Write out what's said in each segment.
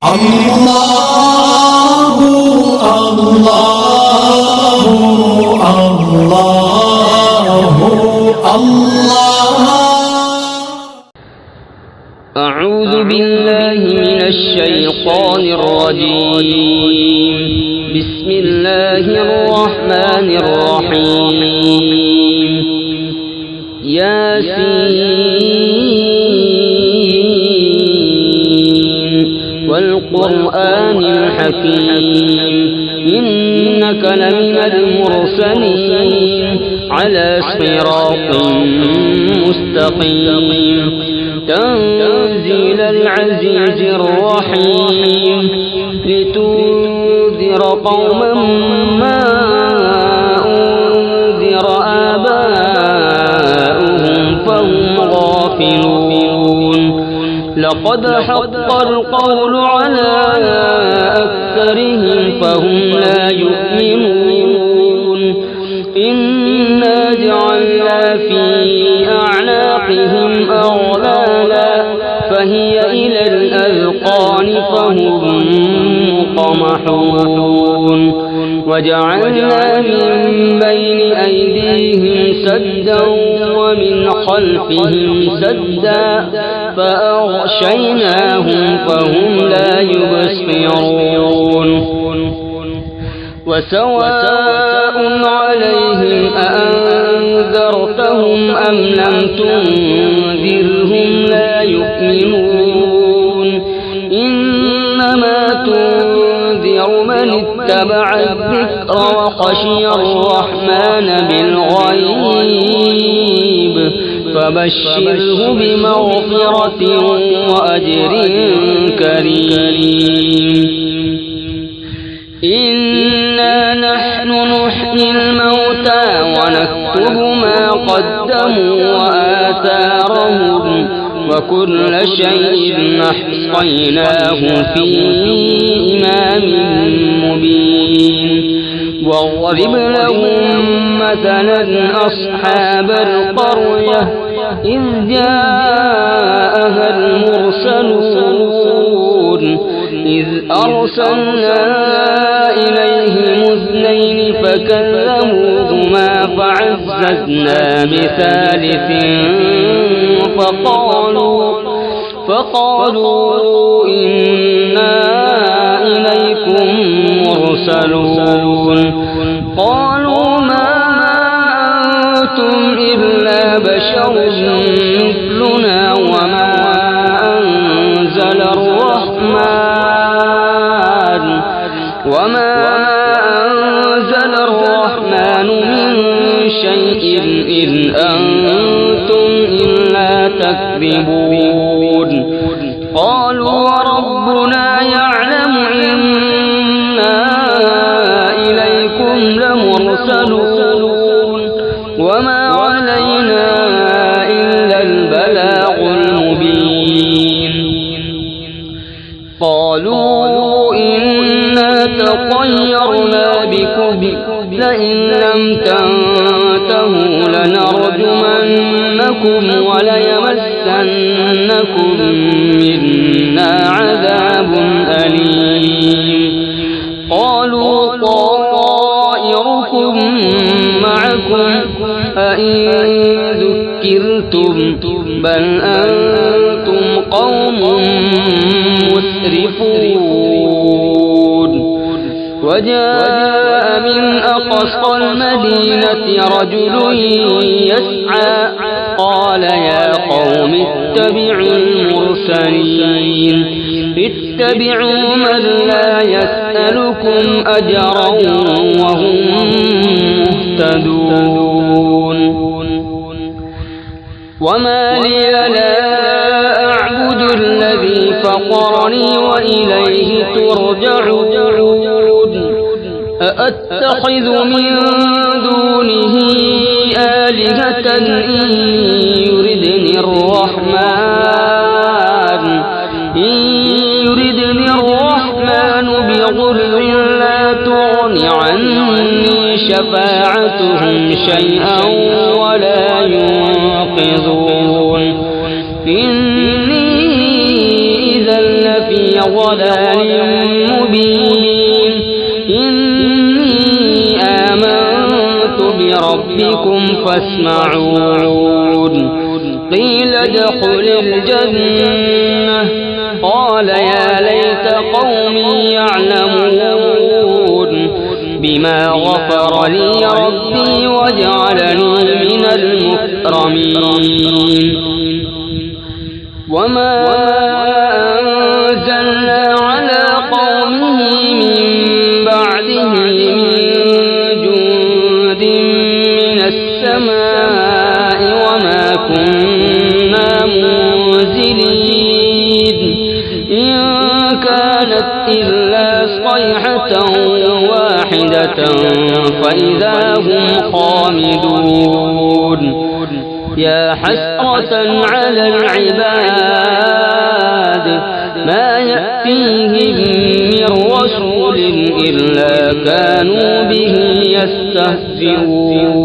الله الله الله الله. أعوذ بالله من الشيطان الرجيم. بسم الله الرحمن الرحيم. ياسين والقرآن الحكيم إنك لمن المرسلين على صراط مستقيم تنزيل العزيز الرحيم لتنذر قوما ما أنذر آباؤهم فهم غافلون. لقد حق القول على أكثرهم فهم لا يؤمنون. إنا جعلنا في أعناقهم أغلالا فهي إلى الأذقان فهم مقمحون. وجعلنا من بين أيديهم سدا ومن خلفهم سدا فأغشيناهم فهم لا يبصرون. وسواء عليهم أأنذرتهم أم لم تنذرهم لا يؤمنون. إنما تنذر من اتبع الذكر وخشي الرحمن بالغيب فبشره بمغفرة وأجر كريم. إنا نحن نحيي الموتى ونكتب ما قدموا وآثارهم وكل شيء أحصيناه في إمام مبين. واضرب لهم مثلا أصحاب القرية إذ جاءها المرسلون إذ أرسلنا إليهم اثنين فكذبوهما فعززنا بثالث فقالوا إنا إليكم مرسلون. قالوا ما أنتم إلا بشر مثلنا وما أنزل الرحمن من شيء إن أنتم إلا تكذبون. قالوا ربنا يعلم إنا إليكم لمرسلون وما علينا إلا البلاغ المبين. قالوا إنا تطيرنا بكم لئن لم تنتهوا لنرجمنكم وليمسنكم منا عذاب أليم. قالوا طائركم معكم أئن ذكرتم بل أنتم قوم مسرفون. وجاء من أقصى المدينة رجل يسعى قال يا قوم اتبعوا المرسلين اتبعوا من لا يسألكم أجرا وهم مهتدون. وما لي لا أعبد الذي فطرني وإليه ترجعون. أأتخذ من دونه آلهة إن يردني الرحمن بضر لا تغن عني شفاعتهم شيئا ولا ينقذون. إني إذا لفي ضلال مبين إني آمنت بربكم فاسمعون قيل ادخل الجنة قال يا ليت قومي يعلمون بما غفر لي ربي وجعلني من المكرمين وما أنزلنا على قومه من بعده من جند من السماء وما كنا منزلين إن كانت إلا صيحة واحدة فإذا هم خامدون يا حسرة على العباد ما يأتيهم من رسول إلا كانوا به يستهزئون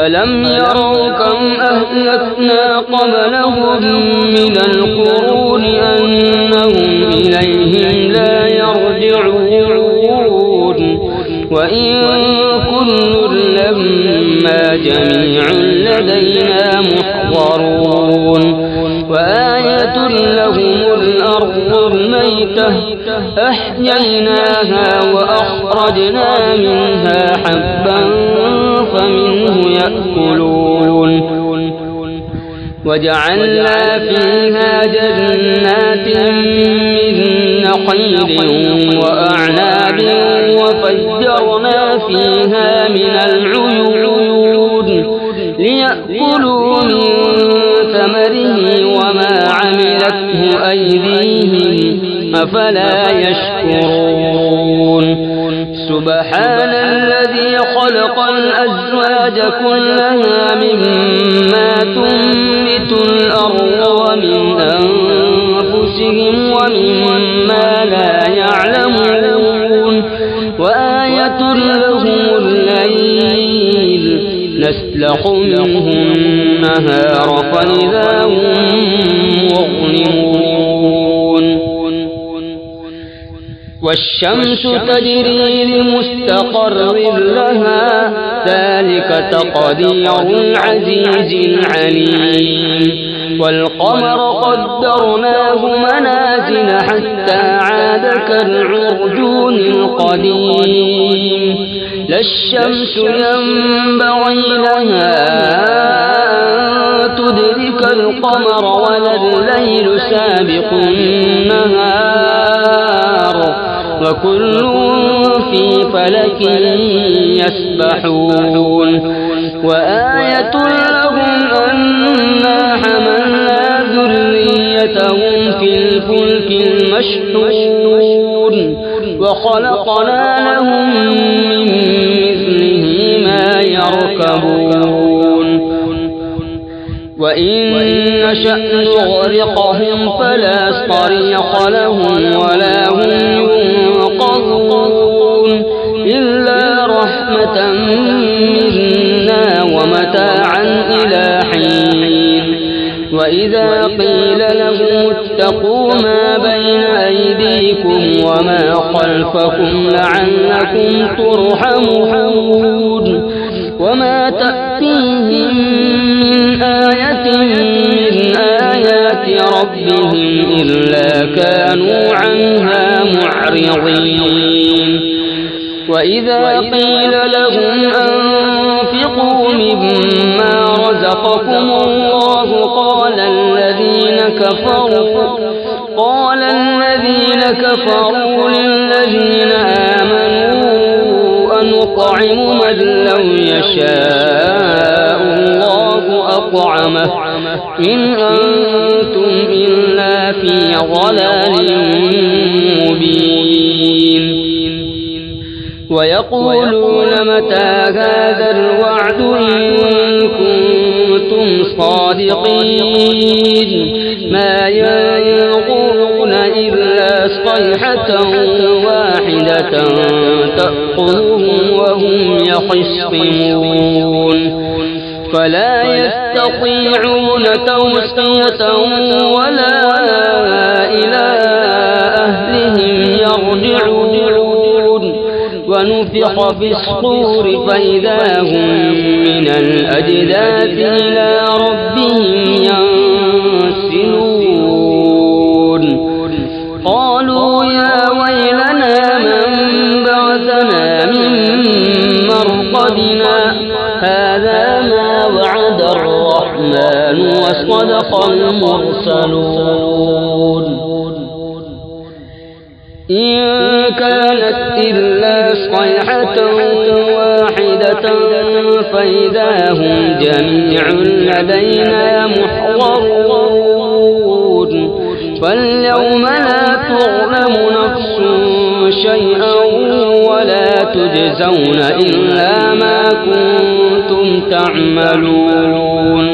ألم يروا كم أهلكنا قبلهم من القرون أنهم إليهم لا يرجعون وإن كل لما جميع لدينا محضرون وآية لهم الأرض الميتة أحييناها وأخرجنا منها حبا فمنه يأكلون وجعلنا فيها جنات من نخيل وأعناب وفجرنا فيها من العيون ليأكلوا من ثمره وما عملته أيديهم أفلا يشكرون سبحان الذي خلق الأزواج كلها مما تنبت الأرض ومن أنفسهم ومما لا يعلمون وآية لهم الليل نسلخ منه النهار فإذا هم مظلمون والشمس تجري لمستقر لها ذلك تقدير العزيز العليم والقمر قدرناه منازل حتى عاد كالعرجون القديم لا الشمس ينبغي لها أن تدرك القمر ولا الليل سابق النهار وكل في فلك يسبحون وآية لهم أنا حملنا ذريتهم في الفلك المشحون وخلقنا لهم من مثله ما يركبون وإن نشأ نغرقهم فلا صريخ لهم ولا هم ينقذون إلا رحمة منا ومتاعا إلى حين وإذا قيل لهم اتقوا ما بين أيديكم وما خلفكم لعلكم ترحمون وما تأتيهم من آية من آيات ربهم إلا كانوا عنها معرضين وإذا قيل لهم أنفقوا مما رزقكم الله قال الذين كفروا للذين آمنوا أنطعم من لو يشاء الله أطعمه إن أنتم إلا في ضلال مبين ويقولون متى هذا الوعد إن كنتم صادقين ما ينظرون إلا صيحة واحدة تأخذهم وهم يخصمون فلا يستطيعون توصية ولا إلى ونفخ في الصور فإذا هم من الأجداث إلى ربهم ينسلون قالوا يا ويلنا من بعثنا من مرقدنا هذا ما وعد الرحمن وصدق المرسلون إن كانت إلا صيحة واحدة فإذا هم جميع لدينا محضرون فاليوم لا تظلم نفس شيئا ولا تجزون إلا ما كنتم تعملون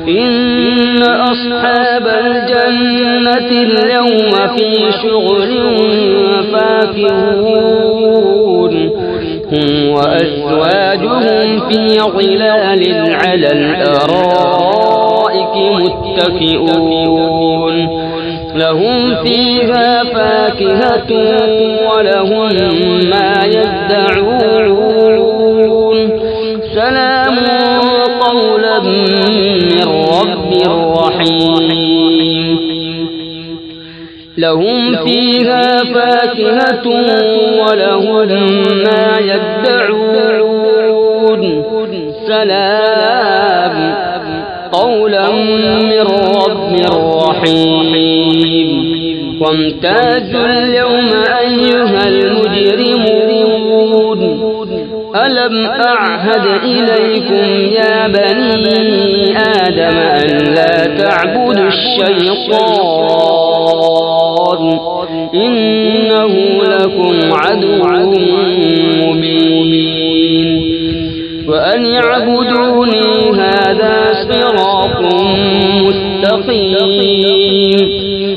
إن أصحاب الجنة اليوم في شغل فاكهون هم وأزواجهم في ظلال على الأرائك متكئون لهم فيها فاكهة ولهم ما يدعون سلام قولا من رب رحيم لهم فيها فاكهة ولهم ما يدعون سلام قولا من رب رحيم وامتازوا اليوم أيها المجرمون ألم أعهد إليكم يا بني آدم أن لا تعبدوا الشيطان إنه لكم عدو مبين وأن يعبدوني هذا صراط مستقيم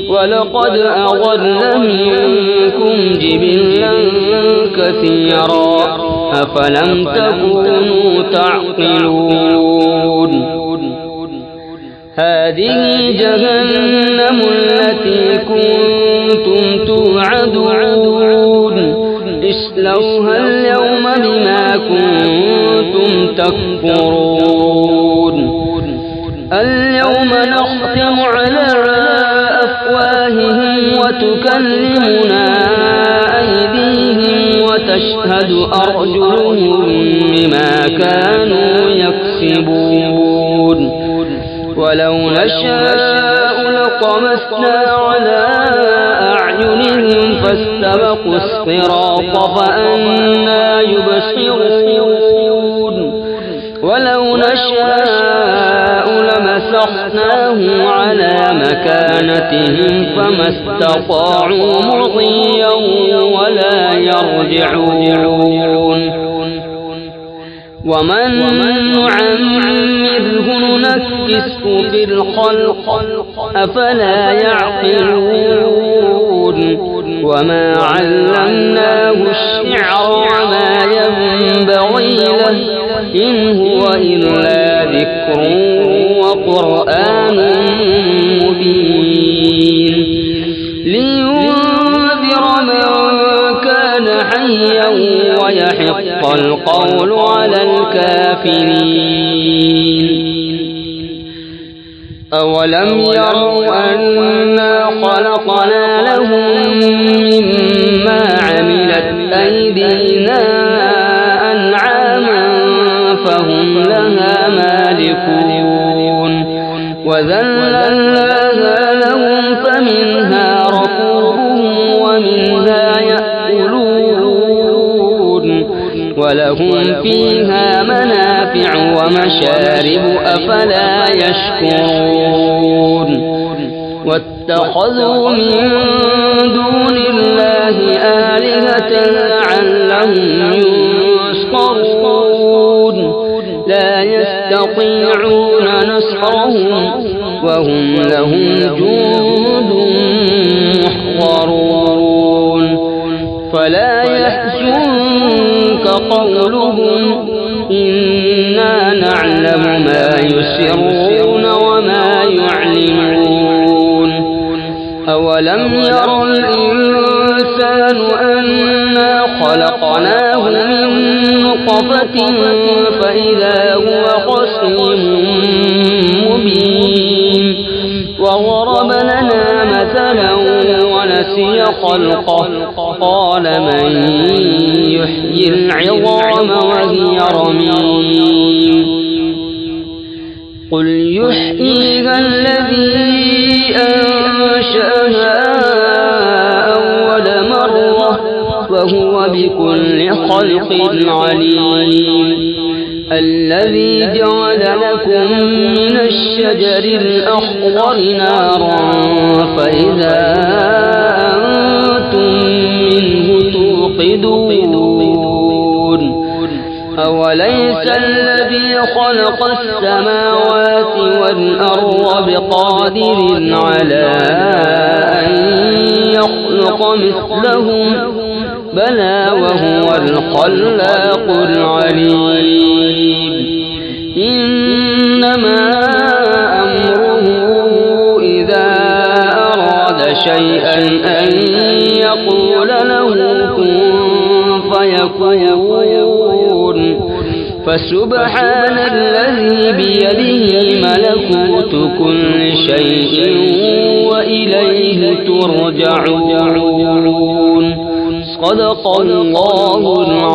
ولقد أضل منكم جبلا كثيرا أفلم تكونوا تعقلون هذه جهنم التي كنتم توعدون اصلوها اليوم بما كنتم تكفرون اليوم نختم على أفواههم وتكلمنا أيديهم وتشهد أرجلهم بما كانوا يكسبون ولو نشاء لطمسنا على أعينهم فاستبقوا الصراط فأنى يبصرون ولو نشاء لمسخناهم على مكانتهم فما استطاعوا مضيا ولا يرجعون ومن نعمره ننكسه في الخلق أفلا يعقلون وما علمناه الشعر وما ينبغي له إن هو إلا ذكر وقرآن مبين لينذر من كان حيا ويحق القول على الكافرين أولم يروا أنا خلقنا لهم مما عملت أيدينا أنعاما فهم لها مالكون وذللناها لهم فمنها ركوبهم ومنها يأكلون ولهم فيها منافع ومشارب أفلا يشكرون واتخذوا من دون الله آلهة لعلهم ينصرون لا يستطيعون نصرهم وهم لهم جند محضرون فلا يحزنك قولهم إنا نعلم ما يسرون وما يعلنون أولم ير الإنسان أنا خلقناه نطفة فإذا هو خصيم مبين وضرب لنا مثلا ونسي خلقه قال من يحيي العظام وهي رميم قل يحييها الذي أنشأها أول مرة وهو بكل خلق عليم الذي جعل لكم من الشجر الأخضر نارا فإذا أنتم منه توقدون أوليس الذي خلق السماوات والأرض بقادر على أن يخلق مثلهم بلى وهو الخلاق العليم إنما أمره إذا أراد شيئا أن يقول له كن فيكون فسبحان الذي بيده ملكوت كل شيء وإليه ترجعون صدق الله العظيم.